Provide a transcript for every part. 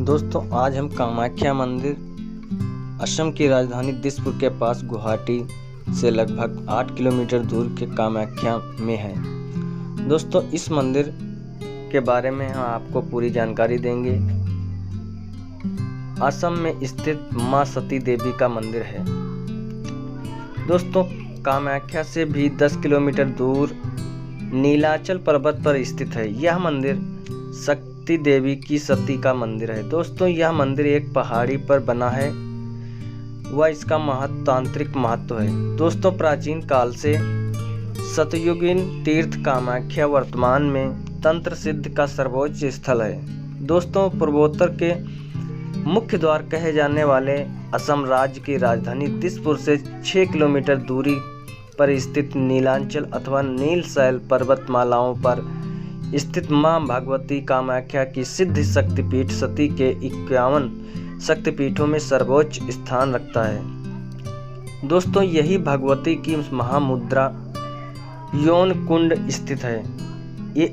दोस्तों आज हम कामाख्या मंदिर असम की राजधानी दिसपुर के पास गुवाहाटी से लगभग 8 किलोमीटर दूर के कामाख्या में है। दोस्तों इस मंदिर के बारे में हम आपको पूरी जानकारी देंगे। असम में स्थित मां सती देवी का मंदिर है। दोस्तों कामाख्या से भी 10 किलोमीटर दूर नीलाचल पर्वत पर स्थित है। यह मंदिर शक्ति देवी की सती का मंदिर है। दोस्तों यह मंदिर एक पहाड़ी पर बना है व इसका तांत्रिक महत्व है। दोस्तों प्राचीन काल से सतयुगीन तीर्थ कामाख्या वर्तमान में तंत्र सिद्ध का सर्वोच्च स्थल है। दोस्तों पूर्वोत्तर के मुख्य द्वार कहे जाने वाले असम राज्य की राजधानी दिसपुर से 6 किलोमीटर दूरी पर स्थित नीलांचल अथवा नीलशैल पर्वतमालाओं पर स्थित मां भगवती कामाख्या की सिद्ध शक्तिपीठ सती के 51 शक्तिपीठों में सर्वोच्च स्थान रखता है। दोस्तों यही भगवती की महामुद्रा यौन कुंड स्थित है। ये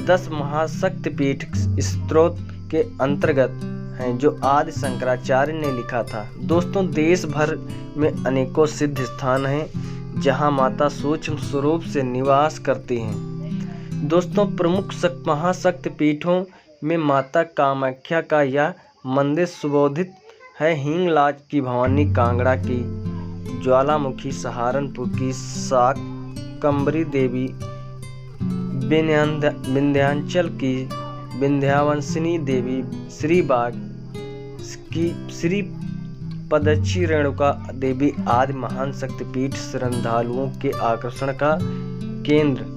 10 महाशक्तिपीठ स्त्रोत के अंतर्गत हैं जो आदि शंकराचार्य ने लिखा था। दोस्तों देश भर में अनेकों सिद्ध स्थान हैं जहां माता सूक्ष्म स्वरूप से निवास करती हैं। दोस्तों प्रमुख महाशक्तिपीठों में माता कामाख्या का यह मंदिर सुशोभित है। हिंगलाज की भवानी कांगड़ा की, ज्वालामुखी सहारनपुर की, शाकंभरी देवी विंध्याचल की, विंध्यवासिनी देवी श्रीबाग की, श्री पदची रेणुका देवी आदि महान शक्तिपीठ श्रद्धालुओं के आकर्षण का केंद्र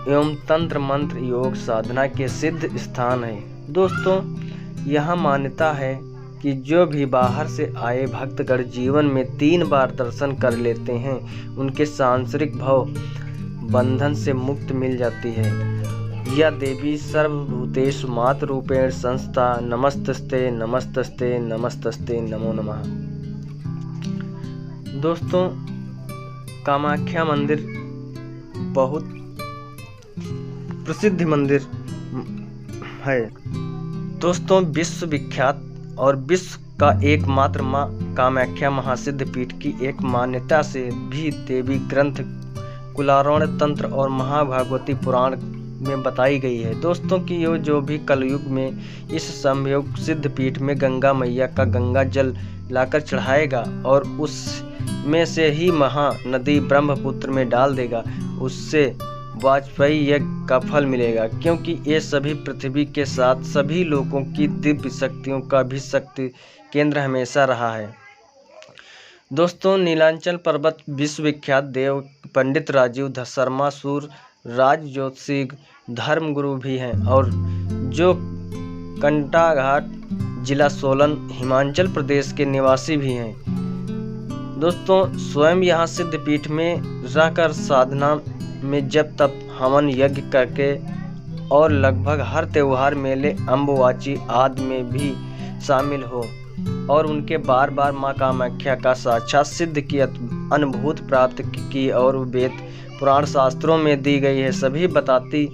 एवं तंत्र मंत्र योग साधना के सिद्ध स्थान है। दोस्तों यह मान्यता है कि जो भी बाहर से आए भक्तगण जीवन में 3 बार दर्शन कर लेते हैं उनके सांसारिक भव बंधन से मुक्त मिल जाती है। यह देवी सर्वभूतेषु मातरूपेण संस्था नमस्तस्ते नमस्तस्ते नमस्तस्ते नमो नमः। दोस्तों कामाख्या मंदिर बहुत प्रसिद्ध मंदिर है। दोस्तों विश्व विख्यात और विश्व का एकमात्र मां कामाख्या महासिद्ध पीठ की एक मान्यता से भी देवी ग्रंथ कुलारोण तंत्र और महाभागवती पुराण में बताई गई है। दोस्तों की यो जो भी कलयुग में इस संयोग सिद्ध पीठ में गंगा मैया का गंगा जल लाकर चढ़ाएगा और उसमें से ही महा नदी ब्रह्मपुत्र में डाल देगा, उससे वाजपेयी यज्ञ का फल मिलेगा, क्योंकि ये सभी पृथ्वी के साथ सभी लोगों की दिव्य शक्तियों का भी शक्ति केंद्र हमेशा रहा है। दोस्तों नीलांचल पर्वत विश्वविख्यात देव पंडित राजीव शर्मा सूर राज ज्योतिषी धर्मगुरु भी हैं और जो कंटाघाट जिला सोलन हिमाचल प्रदेश के निवासी भी हैं। दोस्तों स्वयं यहाँ सिद्ध पीठ में रहकर साधना में जब तप हवन यज्ञ करके और लगभग हर त्योहार मेले अम्बुवाची आदि में भी शामिल हो और उनके बार बार मां कामाख्या का साक्षात सिद्ध की अनुभूति प्राप्त की और वेद पुराण शास्त्रों में दी गई है सभी बताती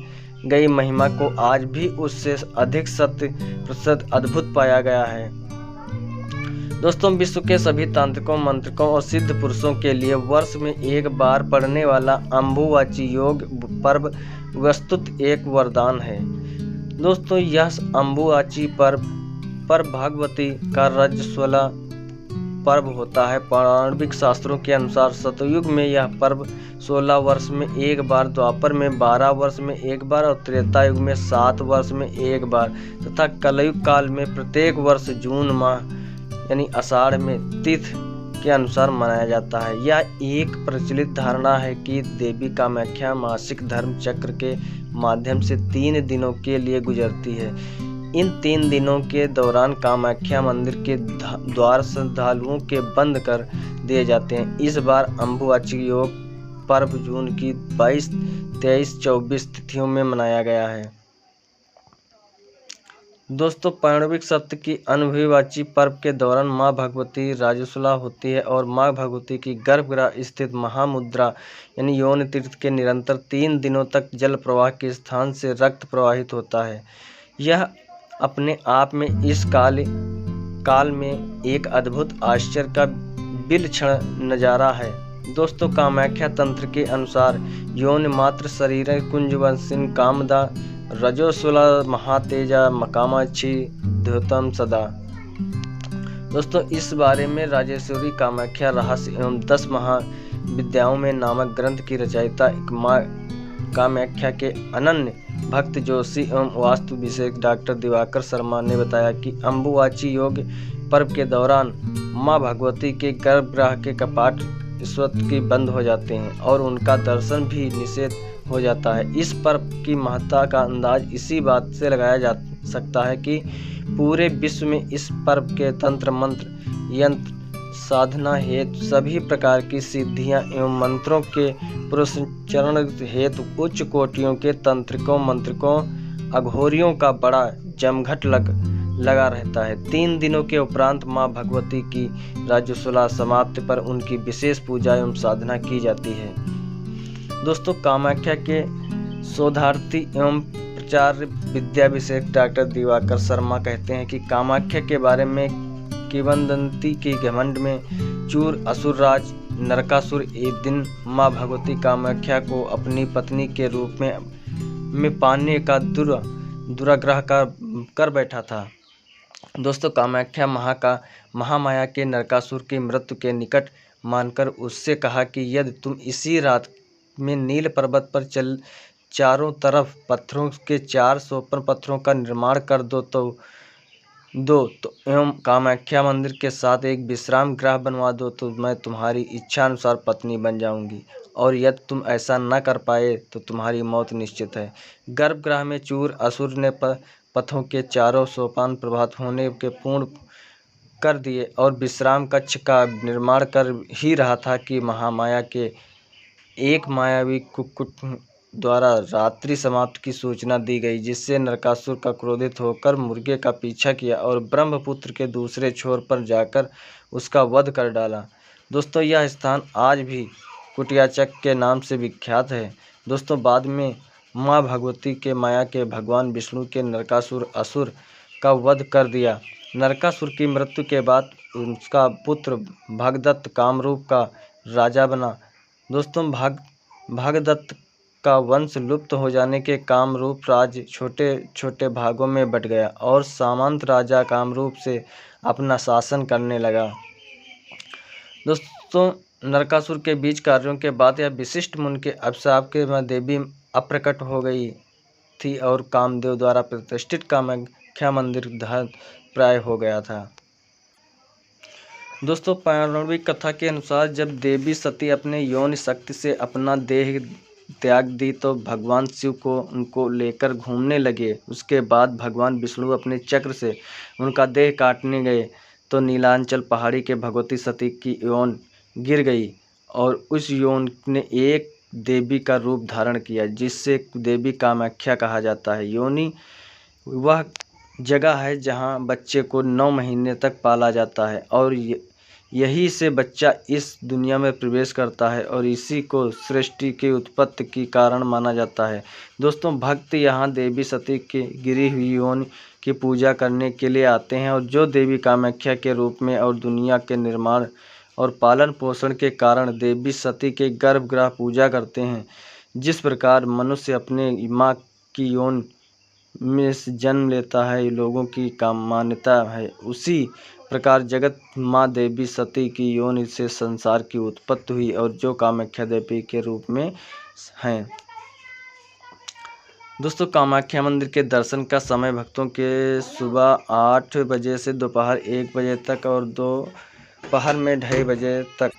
गई महिमा को आज भी उससे अधिक 100% अद्भुत पाया गया है। दोस्तों विश्व के सभी तांत्रिकों मंत्रकों और सिद्ध पुरुषों के लिए वर्ष में एक बार पढ़ने वाला अम्बुवाची योग पर्व वस्तुत एक वरदान है। दोस्तों यह अम्बुवाची पर्व पर भगवती का रजस्वला पर्व होता है। पौराणिक शास्त्रों के अनुसार सतयुग में यह पर्व 16 वर्ष में एक बार, द्वापर में 12 वर्ष में एक बार और त्रेता युग में 7 वर्ष में एक बार तथा कलयुग काल में प्रत्येक वर्ष जून माह यानी आषाढ़ में तिथि के अनुसार मनाया जाता है। यह एक प्रचलित धारणा है कि देवी कामाख्या मासिक धर्म चक्र के माध्यम से 3 दिनों के लिए गुजरती है। इन 3 दिनों के दौरान कामाख्या मंदिर के द्वार श्रद्धालुओं के बंद कर दिए जाते हैं। इस बार अम्बुवाची योग पर्व जून की 22, 23, 24 तिथियों में मनाया गया है। दोस्तों पौराणिक सत्य की अम्बुवाची पर्व के दौरान मां भगवती राजस्वला होती है और मां भगवती की गर्भगृह स्थित महामुद्रा यानी यौन तीर्थ के निरंतर 3 दिनों तक जल प्रवाह के स्थान से रक्त प्रवाहित होता है। यह अपने आप में इस काल में एक अद्भुत आश्चर्य का विलक्षण नजारा है। दोस्तों, कामाख्या तंत्र के अनुसार योनि मात्र शरीर कुंजवंशिन कामदा रजोसुला महातेजा मकामाक्षी द्योतम सदा। दोस्तों, इस बारे में राजेश्वरी कामाख्या रहस्य एवं 10 महाविद्याओं में नामक ग्रंथ की रचयिता माँ कामाख्या के अनन्य भक्त जोशी एवं वास्तु विशेषज्ञ डॉक्टर दिवाकर शर्मा ने बताया कि अम्बुवाची योग पर्व के दौरान माँ भगवती के गर्भगृह के कपाट स्वतः ही बंद हो जाते हैं और उनका दर्शन भी निषेध हो जाता है। इस पर्व की महत्ता का अंदाज इसी बात से लगाया जा सकता है कि पूरे विश्व में इस पर्व के तंत्र मंत्र यंत्र साधना हेतु सभी प्रकार की सिद्धियां एवं मंत्रों के पुरस्चरण हेतु उच्च कोटियों के तंत्रिकों मंत्रिकों अघोरियों का बड़ा जमघट लगा रहता है। 3 दिनों के उपरांत माँ भगवती की राज्यशुला समाप्ति पर उनकी विशेष पूजा एवं साधना की जाती है। दोस्तों, कामाख्या के शोधार्थी एवं प्रचार्य विद्या विशेषज्ञ डॉक्टर दिवाकर शर्मा कहते हैं कि कामाख्या के बारे में किंवदंती के घमंड में चूर असुरराज नरकासुर एक दिन माँ भगवती कामाख्या को अपनी पत्नी के रूप में पाने का दुराग्रह कर बैठा था। दोस्तों, कामाख्या महामाया के नरकासुर की मृत्यु के निकट मानकर उससे कहा कि यदि तुम इसी रात में नील पर्वत पर चारों तरफ पत्थरों के 4 सोपान पत्थरों का निर्माण कर दो तो एवं कामाख्या मंदिर के साथ एक विश्राम गृह बनवा दो तो मैं तुम्हारी इच्छा अनुसार पत्नी बन जाऊंगी, और यदि तुम ऐसा न कर पाए तो तुम्हारी मौत निश्चित है। गर्भगृह में चूर असुर ने पथों के 4 सोपान प्रभात होने के पूर्ण कर दिए और विश्राम कक्ष का निर्माण कर ही रहा था कि महामाया के एक मायावी कुक्कुट द्वारा रात्रि समाप्ति की सूचना दी गई, जिससे नरकासुर का क्रोधित होकर मुर्गे का पीछा किया और ब्रह्मपुत्र के दूसरे छोर पर जाकर उसका वध कर डाला। दोस्तों, यह स्थान आज भी कुटियाचक के नाम से विख्यात है। दोस्तों, बाद में माँ भगवती के माया के भगवान विष्णु के नरकासुर असुर का वध कर दिया। नरकासुर की मृत्यु के बाद उसका पुत्र भगदत्त कामरूप का राजा बना। दोस्तों, भगदत्त का वंश लुप्त हो जाने के कामरूप राज्य छोटे छोटे भागों में बट गया और सामंत राजा कामरूप से अपना शासन करने लगा। दोस्तों, नरकासुर के बीच कार्यों के बाद यह विशिष्ट मुनि के अभिशाप के में देवी अप्रकट हो गई थी और कामदेव द्वारा प्रतिष्ठित कामाख्या मंदिर धन प्राय हो गया था। दोस्तों, पौराणिक कथा के अनुसार जब देवी सती अपने योनि शक्ति से अपना देह त्याग दी तो भगवान शिव को उनको लेकर घूमने लगे। उसके बाद भगवान विष्णु अपने चक्र से उनका देह काटने गए तो नीलांचल पहाड़ी के भगवती सती की यौन गिर गई और उस यौन ने एक देवी का रूप धारण किया, जिससे देवी कामाख्या कहा जाता है। योनि वह जगह है जहाँ बच्चे को 9 महीने तक पाला जाता है और यही से बच्चा इस दुनिया में प्रवेश करता है और इसी को सृष्टि की उत्पत्ति की कारण माना जाता है। दोस्तों, भक्त यहाँ देवी सती की गिरी हुई योनि की पूजा करने के लिए आते हैं और जो देवी कामाख्या के रूप में और दुनिया के निर्माण और पालन पोषण के कारण देवी सती के गर्भगृह पूजा करते हैं। जिस प्रकार मनुष्य अपने माँ की योनि में जन्म लेता है, लोगों की मान्यता है, उसी प्रकार जगत माँ देवी सती की योनि से संसार की उत्पत्ति हुई और जो कामाख्या देवी के रूप में हैं। दोस्तों, कामाख्या मंदिर के दर्शन का समय भक्तों के सुबह 8 बजे से दोपहर 1 बजे तक और दोपहर में 2:30 बजे तक।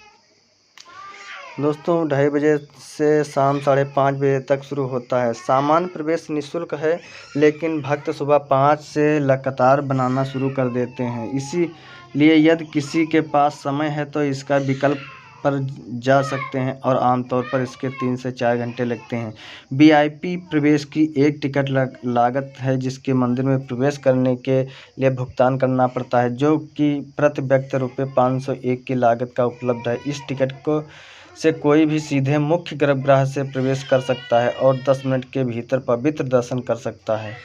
दोस्तों, 2:30 बजे से शाम 5:30 बजे तक शुरू होता है। सामान्य प्रवेश निःशुल्क है, लेकिन भक्त सुबह 5 से लगातार बनाना शुरू कर देते हैं। इसीलिए यदि किसी के पास समय है तो इसका विकल्प पर जा सकते हैं और आमतौर पर इसके 3 से 4 घंटे लगते हैं। VIP प्रवेश की एक टिकट लागत है, जिसके मंदिर में प्रवेश करने के लिए भुगतान करना पड़ता है, जो कि प्रति व्यक्ति ₹501 की लागत का उपलब्ध है। इस टिकट को से कोई भी सीधे मुख्य गर्भगृह से प्रवेश कर सकता है और 10 मिनट के भीतर पवित्र दर्शन कर सकता है।